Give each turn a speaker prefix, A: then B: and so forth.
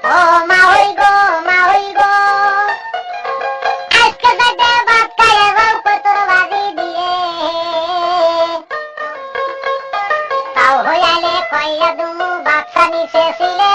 A: ও মা হই গো, মা হই গো, আজকে যাইতে ভাত খাইয়ে যাও কতর ভাজি দিয়ে, তাও হইয়ালে কইয়া দুমু বাচ্চা নিচে ছিলে